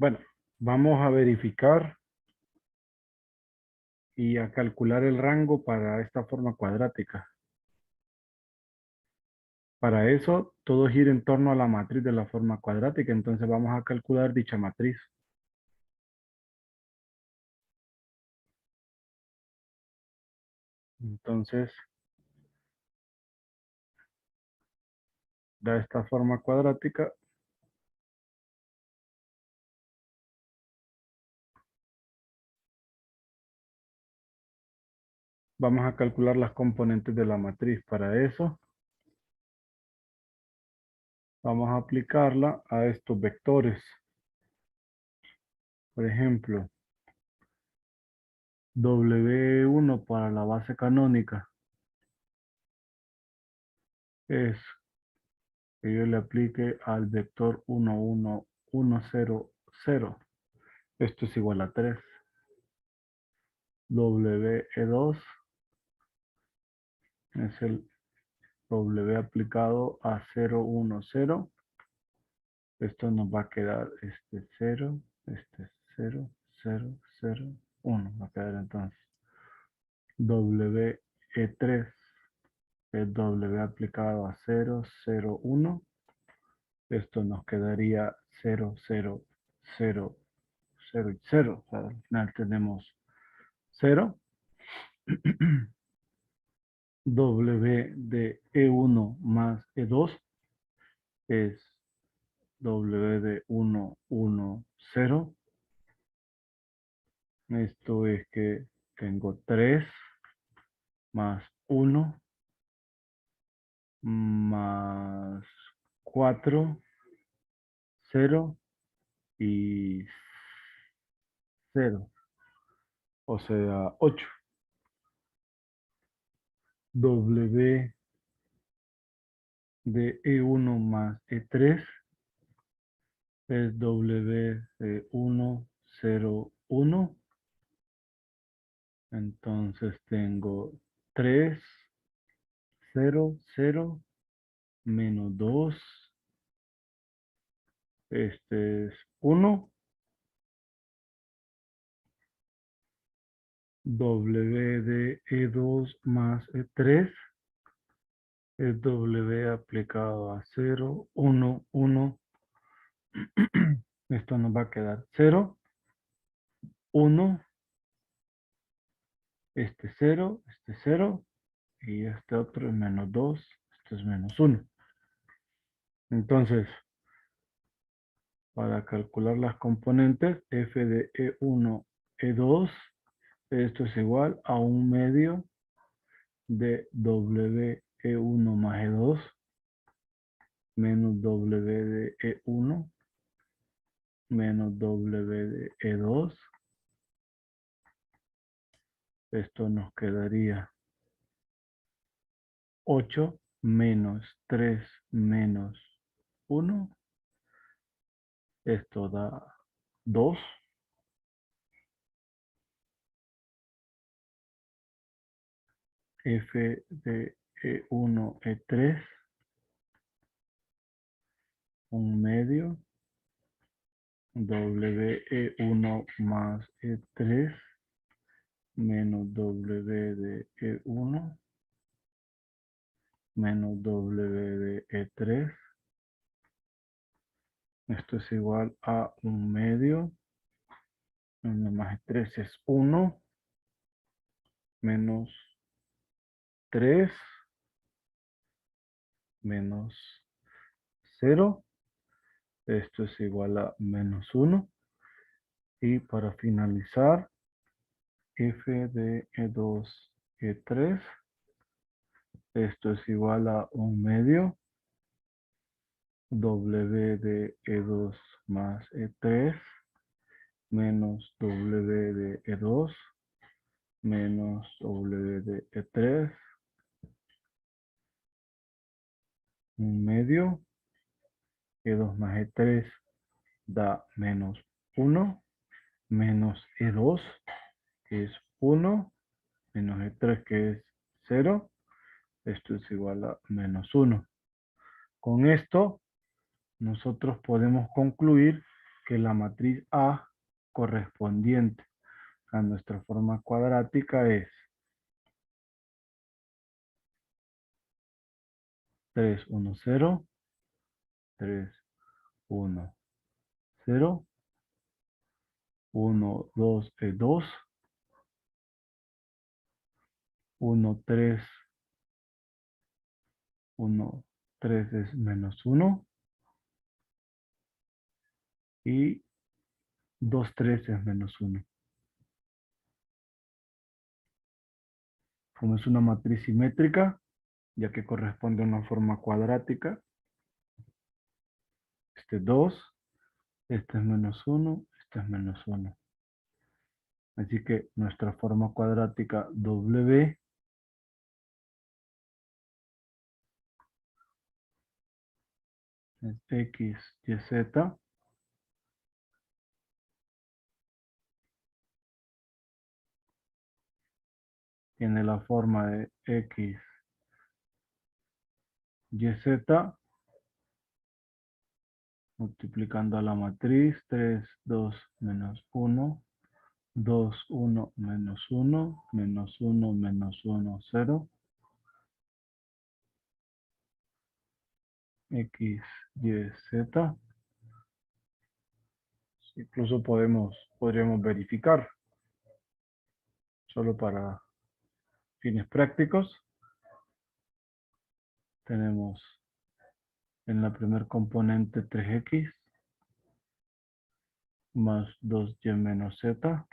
Bueno, vamos a verificar y a calcular el rango para esta forma cuadrática. Para eso, todo gira en torno a la matriz de la forma cuadrática. Entonces vamos a calcular dicha matriz. Entonces, da esta forma cuadrática. Vamos a calcular las componentes de la matriz. Para eso, vamos a aplicarla a estos vectores. Por ejemplo, W1 para la base canónica es que yo le aplique al vector 1, 1, 1, 0, 0. Esto es igual a 3. WE2 es el W aplicado a 0, 1, 0. Esto nos va a quedar este 0, este 0, 0, 0, 1. Va a quedar entonces WE3 es W aplicado a 0, 0, 1. Esto nos quedaría 0, 0, 0, 0 y 0. O sea, al final tenemos 0. W de E1 más E2 es W de 1, 1, 0. Esto es que tengo 3 más 1 más 4, 0 y 0. O sea, 8. W de E1 más E3 es W de 1, 0, 1. Entonces tengo 3, 0, 0, menos 2. Este es 1. W de E2 más E3 es W aplicado a 0, 1, 1. Esto nos va a quedar 0, 1, este 0, este 0, y este otro es menos 2, esto es menos 1. Entonces, para calcular las componentes, f de E1, E2, esto es igual a 1 medio de WE1 más E2 menos W de E1 menos W de E2. Esto nos quedaría 8 menos 3 menos 1. Esto da 2. F de E1, E3, 1 medio, WE1 más E3 menos W de E1 menos W de E3. Esto es igual a 1 medio. 1 más 3 es 1 menos 3 menos 0. Esto es igual a menos 1. Y para finalizar, F de E2, E3. Esto es igual a 1 medio. W de E2 más E3 menos W de E2 menos W de E3. 1 medio. E2 más E3 da menos 1. Menos E2 que es 1. Menos E3 que es 0. Esto es igual a menos 1. Con esto nosotros podemos concluir que la matriz A correspondiente a nuestra forma cuadrática es 3, 1, 0, 3, 1, 0, 1, 2, 2, 1, 3, 1, 3 es menos 1 y 2, 3 es menos 1. Como es una matriz simétrica, ya que corresponde a una forma cuadrática, este 2, este es menos 1, este es menos 1. Así que nuestra forma cuadrática W es X, Y, Z. Tiene la forma de X, Y, Z, multiplicando a la matriz, 3, 2, menos 1, 2, 1, menos 1, menos 1, menos 1, 0, X, Y, Z. Incluso podríamos verificar, solo para fines prácticos. Tenemos en la primer componente 3X más 2Y menos Z.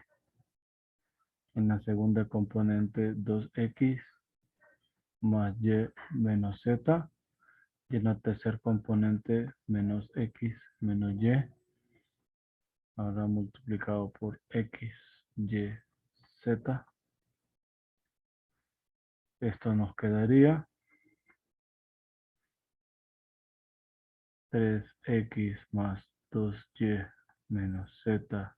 En la segunda componente 2X más Y menos Z. Y en la tercera componente menos X menos Y. Ahora multiplicado por X, Y, Z. Esto nos quedaría 3X más 2Y menos Z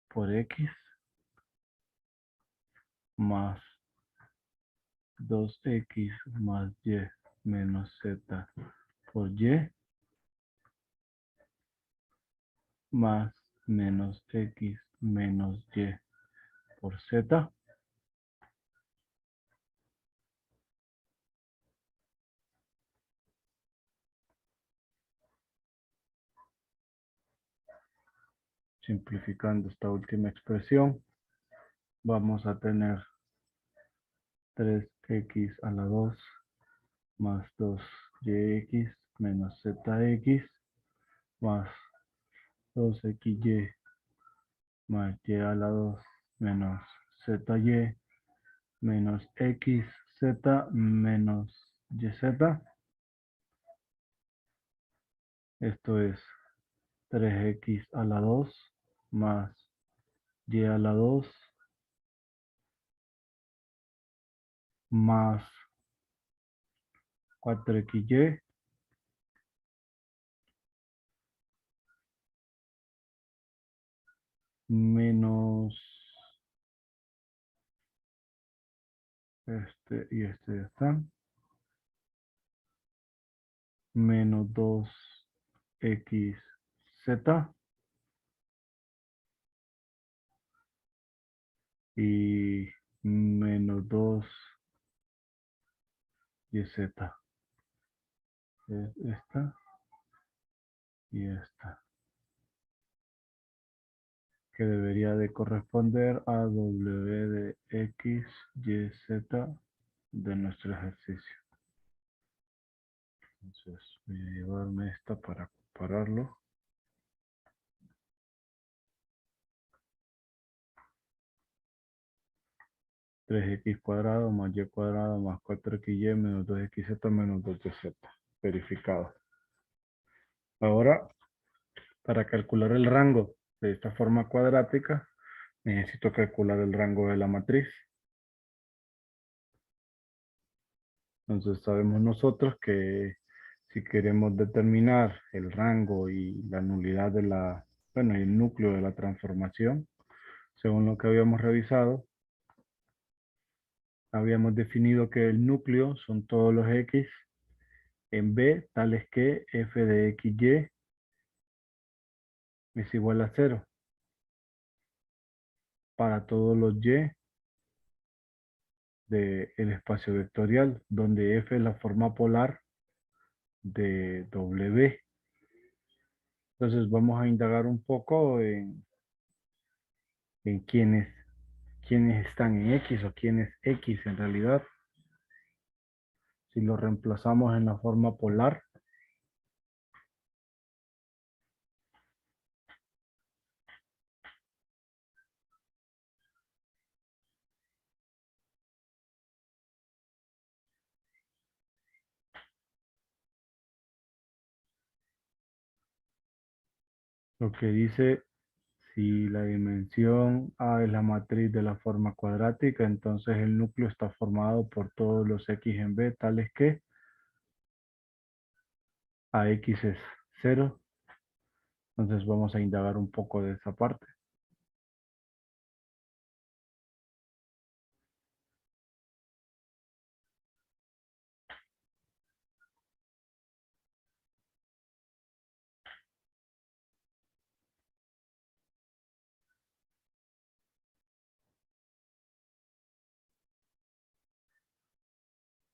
por X más 2X más Y menos Z por Y más menos X menos Y por Z. Simplificando esta última expresión, vamos a tener 3X a la 2 más 2YX menos ZX más 2XY más Y a la 2 menos ZY menos XZ menos YZ. Esto es 3X a la 2 más Y a la 2 más 4XY menos este y este ya están, menos 2XZ y menos 2YZ. Es esta y esta, que debería de corresponder a W de X, Y, Z de nuestro ejercicio. Entonces voy a llevarme esta para compararlo. 3X cuadrado más Y cuadrado más 4XY menos 2XZ menos 2YZ. Verificado. Ahora, para calcular el rango de esta forma cuadrática, necesito calcular el rango de la matriz. Entonces sabemos nosotros que si queremos determinar el rango y la nulidad de bueno, y el núcleo de la transformación, según lo que habíamos revisado, habíamos definido que el núcleo son todos los X en B, tales que f de XY es igual a cero para todos los y del espacio vectorial, donde f es la forma polar de W. Entonces vamos a indagar un poco en quiénes están en X o quién es X en realidad. Si lo reemplazamos en la forma polar, lo que dice, si la dimensión A es la matriz de la forma cuadrática, entonces el núcleo está formado por todos los X en B, tales que AX es cero. Entonces vamos a indagar un poco de esa parte.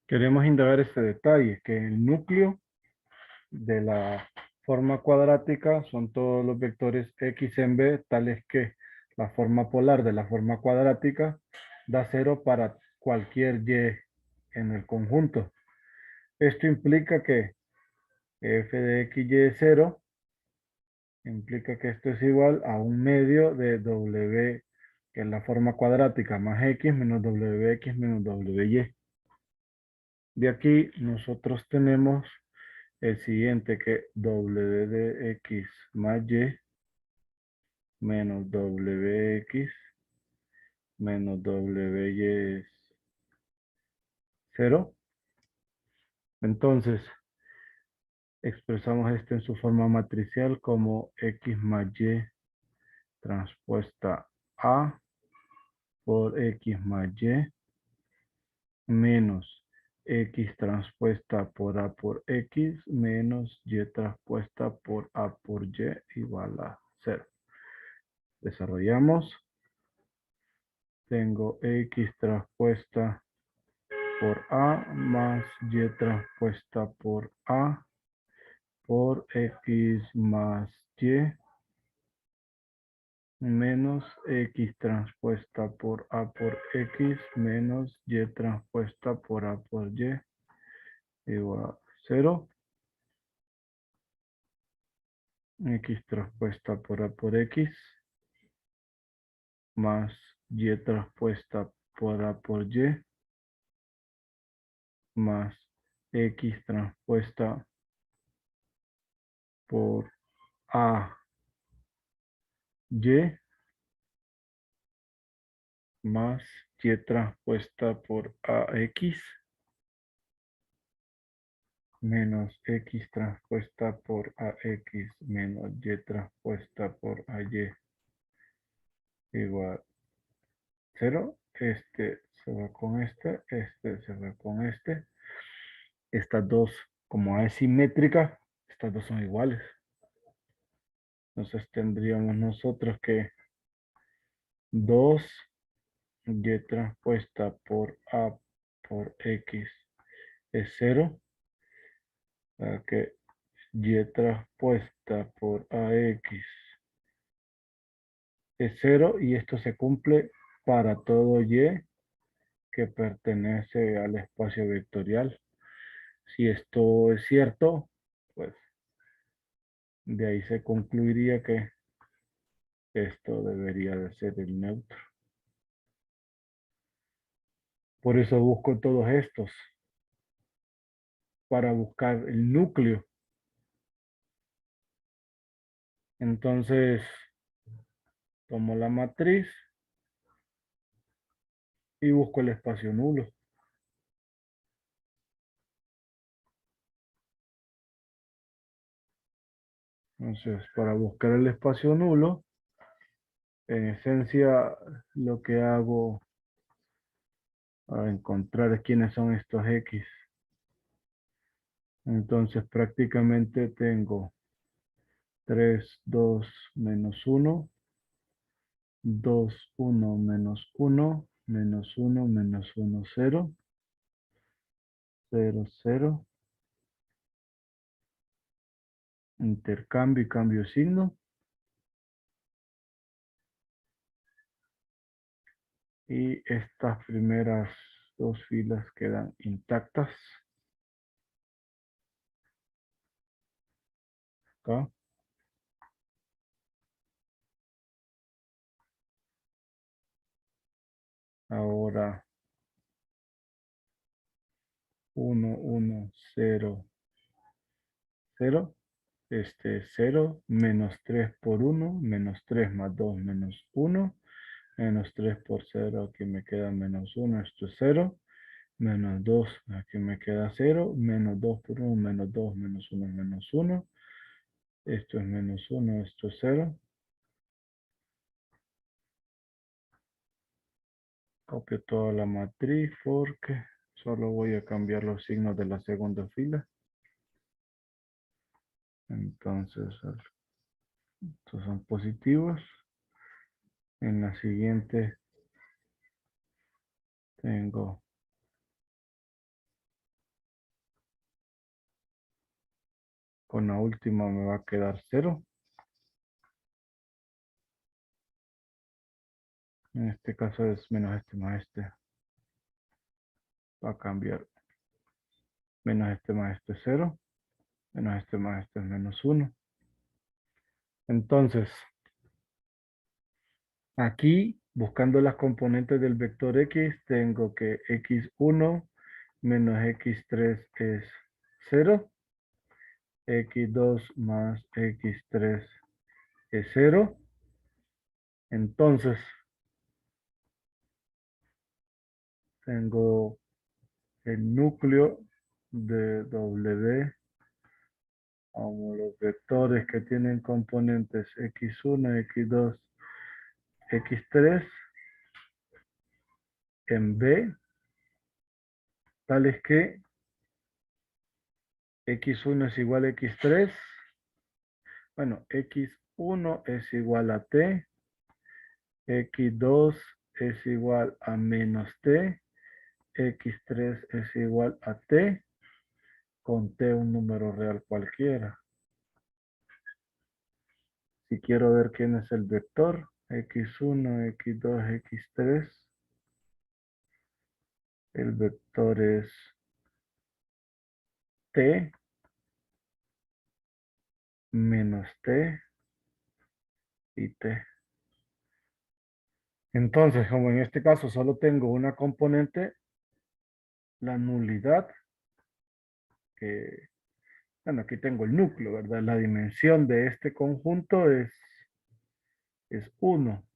Queremos indagar este detalle, que el núcleo de la forma cuadrática son todos los vectores X en B, tales que la forma polar de la forma cuadrática da cero para cualquier Y en el conjunto. Esto implica que f de x y es cero, implica que esto es igual a un medio de W, que es la forma cuadrática, más X menos WX menos WY. De aquí nosotros tenemos el siguiente, que W de X más Y menos WX menos WY es cero. Entonces, expresamos esto en su forma matricial como X más Y transpuesta A por X más Y menos X transpuesta por A por X menos Y transpuesta por A por Y igual a cero. Desarrollamos. Tengo X transpuesta por A más Y transpuesta por A por X más Y menos X transpuesta por A por X menos Y transpuesta por A por Y igual a cero. X transpuesta por A por X más Y transpuesta por A por Y más X transpuesta por A Y más Y transpuesta por AX menos X transpuesta por AX menos Y transpuesta por AY igual cero. Este se va con este se va con este. Estas dos, como es simétrica, estas dos son iguales. Entonces tendríamos nosotros que 2 Y transpuesta por A por X es cero. Para que Y transpuesta por AX es cero, y esto se cumple para todo Y que pertenece al espacio vectorial. Si esto es cierto, pues de ahí se concluiría que esto debería de ser el neutro. Por eso busco todos estos, para buscar el núcleo. Entonces, tomo la matriz y busco el espacio nulo. Entonces, para buscar el espacio nulo, en esencia, lo que hago a encontrar quiénes son estos X. Entonces prácticamente tengo 3, 2, menos 1. 2, 1, menos 1. Menos 1, menos 1, 0. 0, 0. Intercambio y cambio de signo. Y estas primeras dos filas quedan intactas. Acá. Ahora 1, 1, 0, 0. Este es 0, menos 3 por 1, menos 3 más 2, menos 1. Menos 3 por 0, aquí me queda menos 1, esto es 0. Menos 2, aquí me queda 0. Menos 2 por 1, menos 2, menos 1, menos 1. Esto es menos 1, esto es 0. Copio toda la matriz porque solo voy a cambiar los signos de la segunda fila. Entonces, estos son positivos. En la siguiente tengo con la última me va a quedar 0. En este caso es menos este más este. Va a cambiar. Menos este más este es 0. Menos este más este es menos 1. Entonces, aquí, buscando las componentes del vector X, tengo que X1 menos X3 es 0. X2 más X3 es 0. Entonces, tengo el núcleo de W como los vectores que tienen componentes X1, X2, X3 en B, tales que X1 es igual a X3. Bueno, X1 es igual a T. X2 es igual a menos T. X3 es igual a T. Con T un número real cualquiera. Si quiero ver quién es el vector, X1, X2, X3. El vector es T menos T y T. Entonces, como en este caso solo tengo una componente, la nulidad, que, bueno, aquí tengo el núcleo, ¿verdad? La dimensión de este conjunto es 1,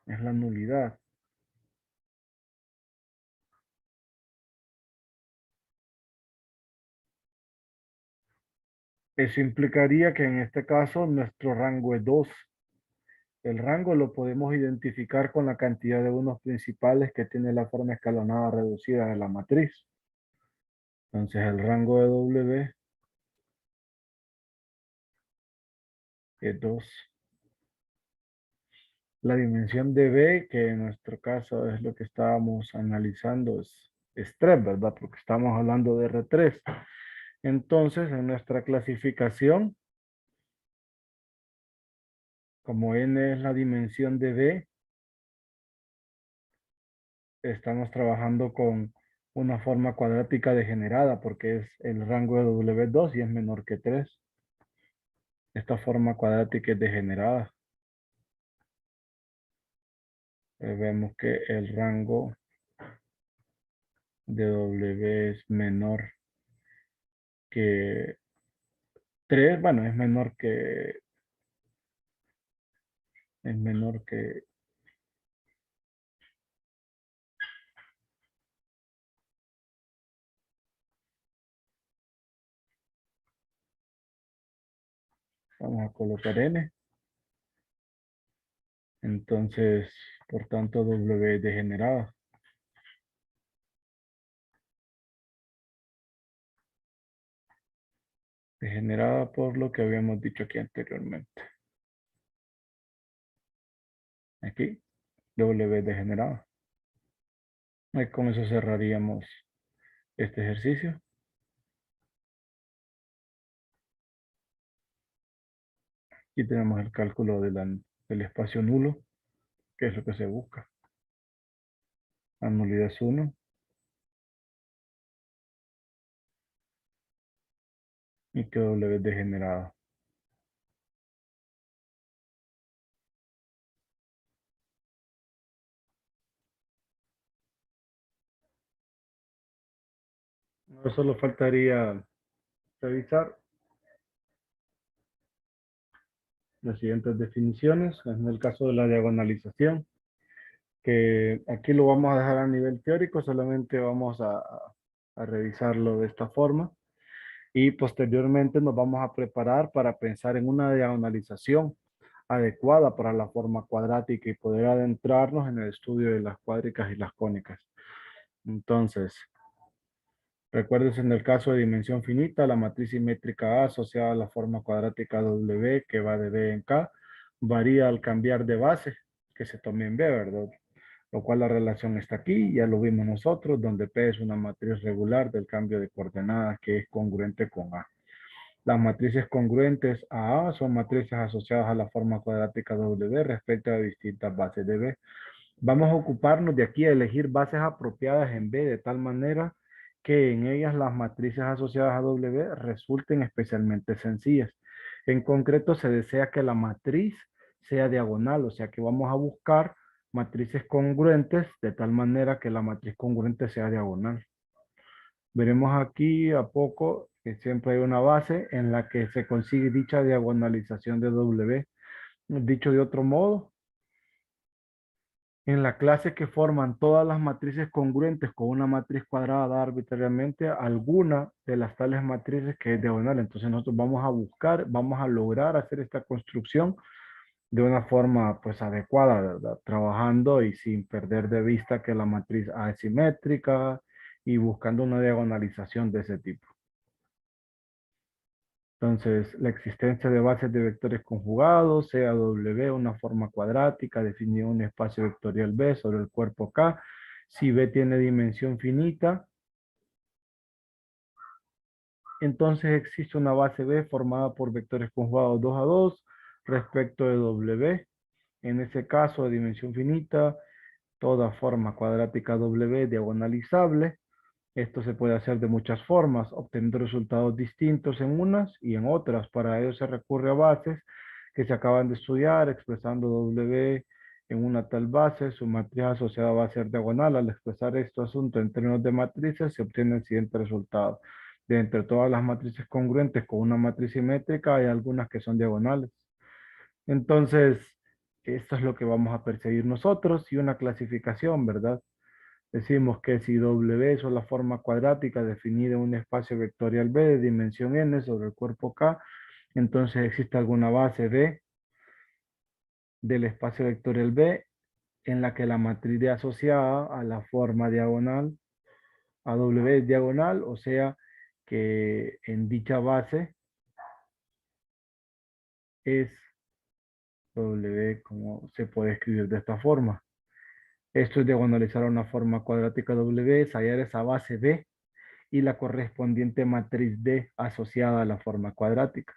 es la nulidad. Eso implicaría que en este caso nuestro rango es 2. El rango lo podemos identificar con la cantidad de unos principales que tiene la forma escalonada reducida de la matriz. Entonces el rango de W es 2. La dimensión de B, que en nuestro caso es lo que estábamos analizando, es 3, ¿verdad? Porque estamos hablando de R3. Entonces, en nuestra clasificación, como N es la dimensión de B, estamos trabajando con una forma cuadrática degenerada porque es el rango de W2 y es menor que 3. Esta forma cuadrática es degenerada. Vemos que el rango de W es menor que 3. Bueno, es menor que, vamos a colocar N. Entonces, por tanto, W es degenerada. Degenerada por lo que habíamos dicho aquí anteriormente. Aquí, W degenerada. Y con eso cerraríamos este ejercicio. Y tenemos el cálculo del espacio nulo, que es lo que se busca. La nulidad es 1 y que W es degenerada. Ahora solo faltaría revisar las siguientes definiciones. En el caso de la diagonalización, que aquí lo vamos a dejar a nivel teórico, solamente vamos a revisarlo de esta forma. Y posteriormente nos vamos a preparar para pensar en una diagonalización adecuada para la forma cuadrática y poder adentrarnos en el estudio de las cuádricas y las cónicas. Entonces, recuerdes en el caso de dimensión finita, la matriz simétrica A asociada a la forma cuadrática W que va de B en K varía al cambiar de base que se tome en B, ¿verdad? Lo cual la relación está aquí, ya lo vimos nosotros, donde P es una matriz regular del cambio de coordenadas que es congruente con A. Las matrices congruentes a A son matrices asociadas a la forma cuadrática W respecto a distintas bases de B. Vamos a ocuparnos de aquí a elegir bases apropiadas en B de tal manera que en ellas las matrices asociadas a W resulten especialmente sencillas. En concreto se desea que la matriz sea diagonal, o sea que vamos a buscar matrices congruentes de tal manera que la matriz congruente sea diagonal. Veremos aquí a poco que siempre hay una base en la que se consigue dicha diagonalización de W. Dicho de otro modo, en la clase que forman todas las matrices congruentes con una matriz cuadrada arbitrariamente, alguna de las tales matrices que es diagonal. Entonces nosotros vamos a buscar, vamos a lograr hacer esta construcción de una forma pues adecuada, ¿verdad? Trabajando y sin perder de vista que la matriz A es simétrica y buscando una diagonalización de ese tipo. Entonces, la existencia de bases de vectores conjugados, sea W una forma cuadrática, definir un espacio vectorial B sobre el cuerpo K. Si B tiene dimensión finita, entonces existe una base B formada por vectores conjugados 2 a 2 respecto de W. En ese caso, de dimensión finita, toda forma cuadrática W diagonalizable. Esto se puede hacer de muchas formas, obteniendo resultados distintos en unas y en otras. Para ello se recurre a bases que se acaban de estudiar, expresando W en una tal base, su matriz asociada va a ser diagonal. Al expresar este asunto en términos de matrices, se obtiene el siguiente resultado. De entre todas las matrices congruentes con una matriz simétrica, hay algunas que son diagonales. Entonces, esto es lo que vamos a perseguir nosotros y una clasificación, ¿verdad? Decimos que si W es la forma cuadrática definida en un espacio vectorial B de dimensión n sobre el cuerpo K, entonces existe alguna base B del espacio vectorial B en la que la matriz D asociada a la forma diagonal a W es diagonal, o sea que en dicha base es W, como se puede escribir de esta forma. Esto es diagonalizar a una forma cuadrática W, es hallar esa base B y la correspondiente matriz D asociada a la forma cuadrática.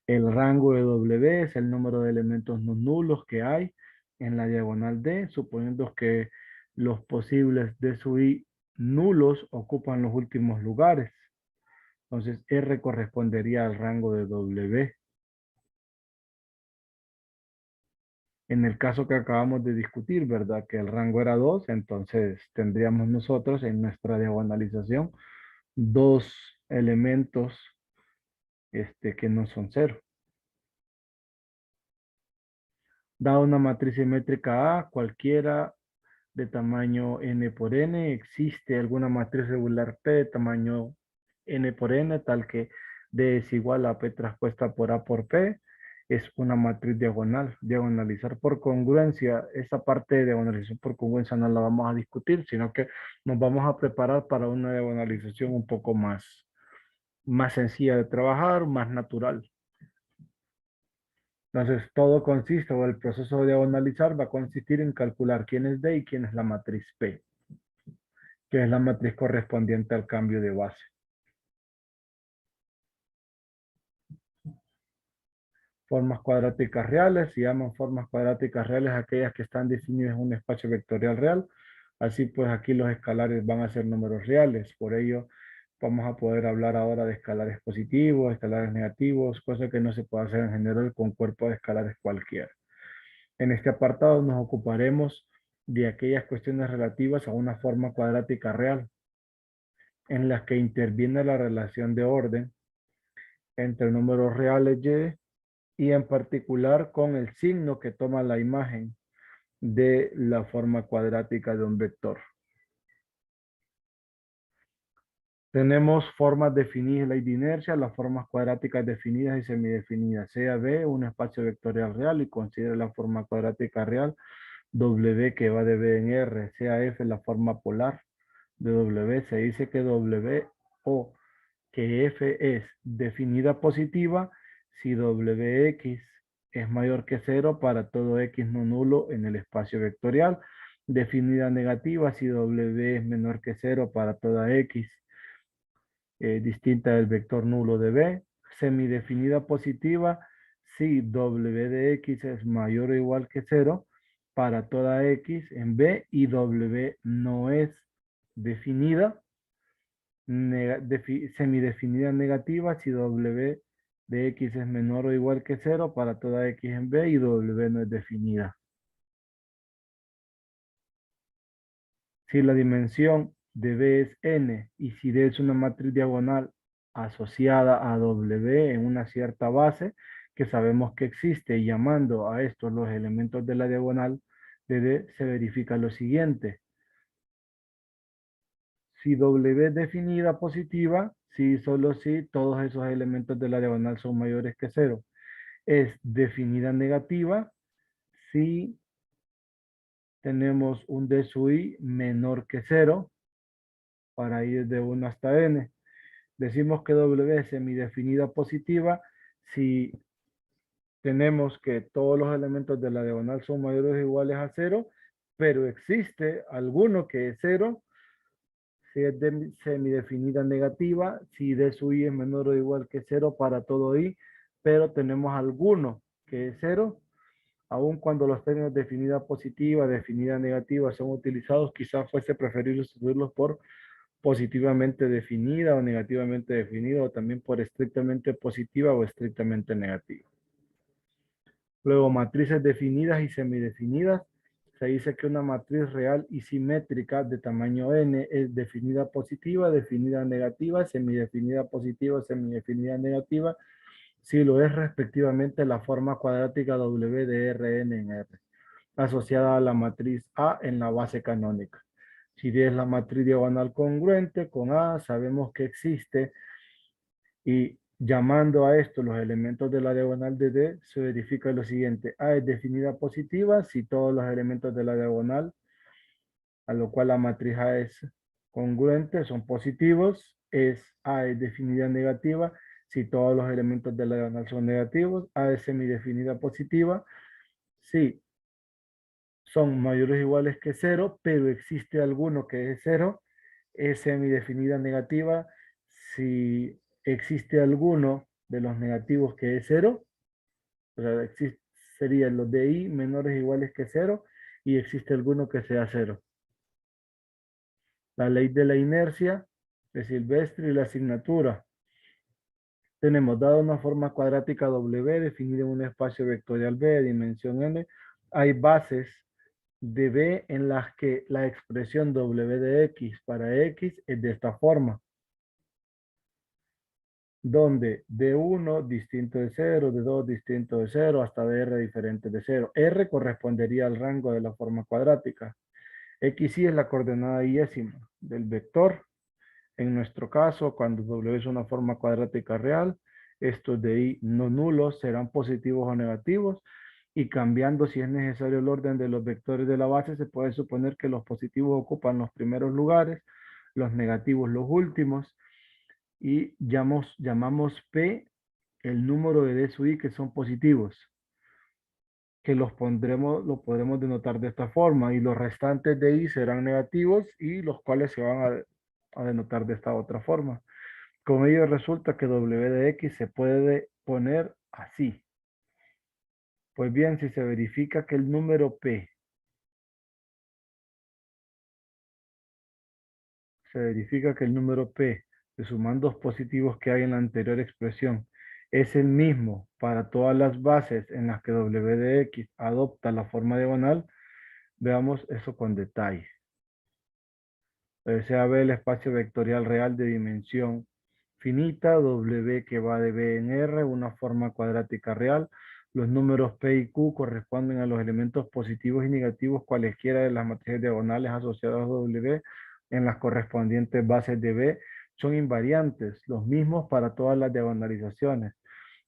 El rango de W es el número de elementos no nulos que hay en la diagonal D, suponiendo que los posibles D sub I nulos ocupan los últimos lugares. Entonces R correspondería al rango de W. En el caso que acabamos de discutir, ¿verdad? Que el rango era 2, entonces tendríamos nosotros en nuestra diagonalización dos elementos que no son cero. Dada una matriz simétrica A, cualquiera de tamaño n por n, existe alguna matriz regular P de tamaño n por n, tal que D es igual a P traspuesta por A por P, es una matriz diagonal. Diagonalizar por congruencia, esa parte de diagonalización por congruencia no la vamos a discutir, sino que nos vamos a preparar para una diagonalización un poco más más sencilla de trabajar, más natural. Entonces, todo consiste, o el proceso de diagonalizar va a consistir en calcular quién es D y quién es la matriz P, que es la matriz correspondiente al cambio de base. Formas cuadráticas reales, se llaman formas cuadráticas reales aquellas que están definidas en un espacio vectorial real. Así pues, aquí los escalares van a ser números reales. Por ello, vamos a poder hablar ahora de escalares positivos, escalares negativos, cosa que no se puede hacer en general con cuerpos de escalares cualquiera. En este apartado nos ocuparemos de aquellas cuestiones relativas a una forma cuadrática real, en las que interviene la relación de orden entre números reales y en particular con el signo que toma la imagen de la forma cuadrática de un vector. Tenemos formas definidas, la de inercia, las formas cuadráticas definidas y semidefinidas. Sea B un espacio vectorial real y considere la forma cuadrática real W que va de B en R, sea F la forma polar de W. Se dice que W o que F es definida positiva si WX es mayor que 0 para todo X no nulo en el espacio vectorial. Definida negativa si W es menor que 0 para toda X distinta del vector nulo de B. Semidefinida positiva si W de X es mayor o igual que 0 para toda X en B y W no es definida. Semidefinida negativa si W de X es menor o igual que 0 para toda X en B y W no es definida. Si la dimensión de B es n y si D es una matriz diagonal asociada a W en una cierta base que sabemos que existe y llamando a estos los elementos de la diagonal de D se verifica lo siguiente. Si W es definida positiva, si solo si todos esos elementos de la diagonal son mayores que 0. Es definida negativa si tenemos un D sub I menor que 0 para ir de 1 hasta n. Decimos que W es semidefinida positiva si tenemos que todos los elementos de la diagonal son mayores o iguales a 0, pero existe alguno que es 0, si es semidefinida negativa, si D sub I es menor o igual que 0 para todo I, pero tenemos alguno que es 0, aun cuando los términos definida positiva, definida negativa son utilizados, quizás fuese preferible sustituirlos por positivamente definida o negativamente definida, o también por estrictamente positiva o estrictamente negativa. Luego, matrices definidas y semidefinidas. Se dice que una matriz real y simétrica de tamaño n es definida positiva, definida negativa, semidefinida positiva, semidefinida negativa, si lo es respectivamente la forma cuadrática W de Rn en R, asociada a la matriz A en la base canónica. Si D es la matriz diagonal congruente con A, sabemos que existe y llamando a esto los elementos de la diagonal de D, se verifica lo siguiente. A es definida positiva si todos los elementos de la diagonal, a lo cual la matriz A es congruente, son positivos. A es definida negativa si todos los elementos de la diagonal son negativos. A es semidefinida positiva si son mayores o iguales que 0, pero existe alguno que es 0. Es semidefinida negativa si existe alguno de los negativos que es 0. O sea, serían los de I menores o iguales que 0 y existe alguno que sea 0. La ley de la inercia de Silvestre y la asignatura. Tenemos dada una forma cuadrática W definida en un espacio vectorial B de dimensión n. Hay bases de B en las que la expresión W de X para X es de esta forma, donde D1 distinto de 0, D2 distinto de 0, hasta DR diferente de 0. R correspondería al rango de la forma cuadrática. XY es la coordenada yésima del vector. En nuestro caso, cuando W es una forma cuadrática real, estos de I no nulos serán positivos o negativos, y cambiando si es necesario el orden de los vectores de la base, se puede suponer que los positivos ocupan los primeros lugares, los negativos los últimos, y llamamos P el número de D sub I que son positivos, que lo podremos denotar de esta forma, y los restantes de I serán negativos y los cuales se van a denotar de esta otra forma. Con ello resulta que W de X se puede poner así. Pues bien, si se verifica que el número P de sumandos positivos que hay en la anterior expresión es el mismo para todas las bases en las que W de X adopta la forma diagonal, veamos eso con detalle. Sea B el espacio vectorial real de dimensión finita, W que va de B en R, una forma cuadrática real. Los números P y Q corresponden a los elementos positivos y negativos cualesquiera de las matrices diagonales asociadas a W en las correspondientes bases de B. Son invariantes, los mismos para todas las diagonalizaciones.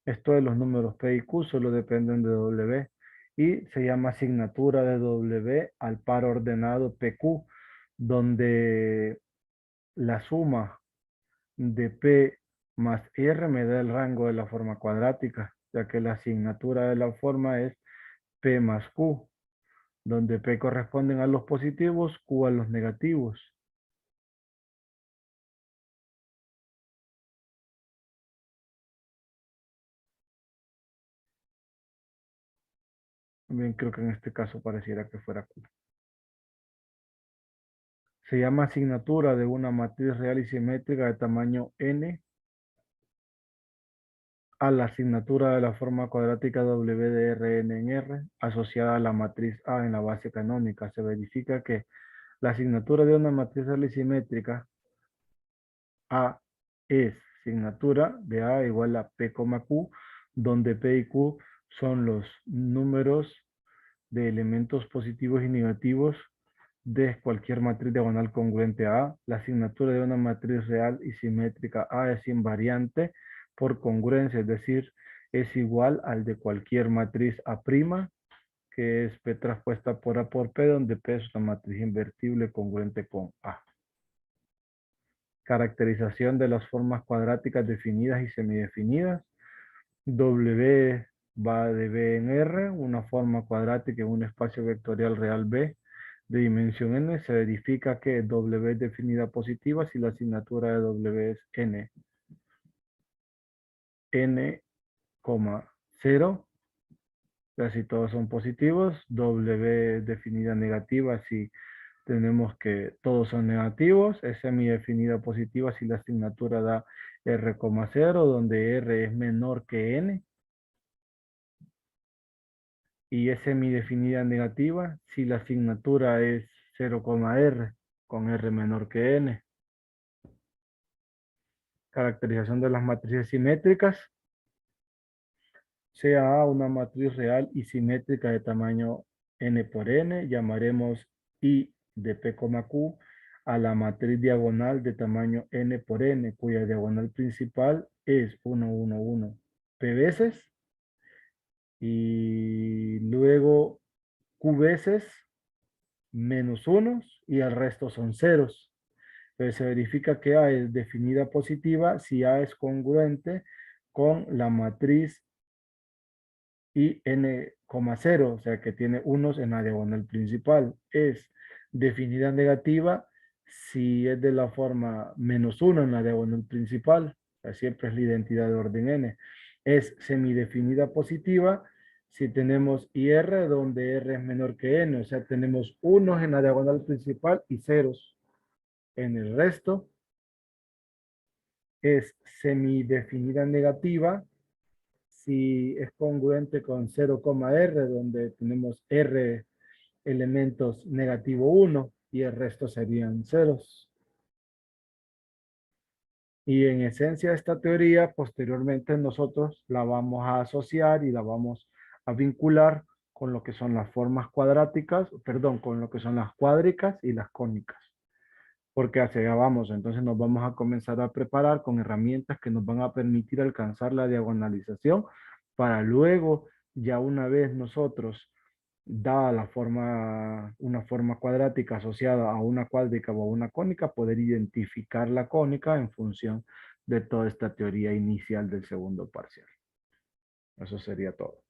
Esto de los números P y Q solo dependen de W y se llama asignatura de W al par ordenado PQ, donde la suma de P más R me da el rango de la forma cuadrática, ya que la asignatura de la forma es P más Q, donde P corresponden a los positivos, Q a los negativos. También creo que en este caso pareciera que fuera Q. Se llama asignatura de una matriz real y simétrica de tamaño n a la asignatura de la forma cuadrática W de Rn en R asociada a la matriz A en la base canónica. Se verifica que la asignatura de una matriz real y simétrica A es asignatura de A igual a P, Q, donde P y Q son los números de elementos positivos y negativos de cualquier matriz diagonal congruente a A. La asignatura de una matriz real y simétrica A es invariante por congruencia, es decir, es igual al de cualquier matriz A', que es P traspuesta por A por P, donde P es una matriz invertible congruente con A. Caracterización de las formas cuadráticas definidas y semidefinidas. W va de B en R, una forma cuadrática en un espacio vectorial real B de dimensión n. Se verifica que W es definida positiva si la asignatura de W es n. N, 0, si todos son positivos. W es definida negativa si tenemos que todos son negativos. Es semidefinida positiva si la asignatura da R, 0, donde R es menor que n. Y es semidefinida negativa si la asignatura es 0, R, con R menor que n. Caracterización de las matrices simétricas. Sea A una matriz real y simétrica de tamaño n por n, llamaremos I de P, Q a la matriz diagonal de tamaño n por n, cuya diagonal principal es 1, 1, 1 P veces, y luego Q veces menos unos, y el resto son ceros. Entonces se verifica que A es definida positiva si A es congruente con la matriz y n, 0, o sea que tiene unos en la diagonal principal. Es definida negativa si es de la forma menos 1 en la diagonal principal, o sea, siempre es la identidad de orden n. Es semidefinida positiva si tenemos IR donde R es menor que n, o sea, tenemos unos en la diagonal principal y ceros en el resto. Es semidefinida negativa si es congruente con 0, R, donde tenemos R elementos negativo 1 y el resto serían ceros. Y en esencia esta teoría, posteriormente nosotros la vamos a asociar y la vamos a vincular con lo que son las formas cuadráticas, perdón, con lo que son las cuádricas y las cónicas. Porque hacia allá vamos, entonces nos vamos a comenzar a preparar con herramientas que nos van a permitir alcanzar la diagonalización para luego, ya una vez nosotros, dada la forma, una forma cuadrática asociada a una cuádrica o a una cónica, poder identificar la cónica en función de toda esta teoría inicial del segundo parcial. Eso sería todo.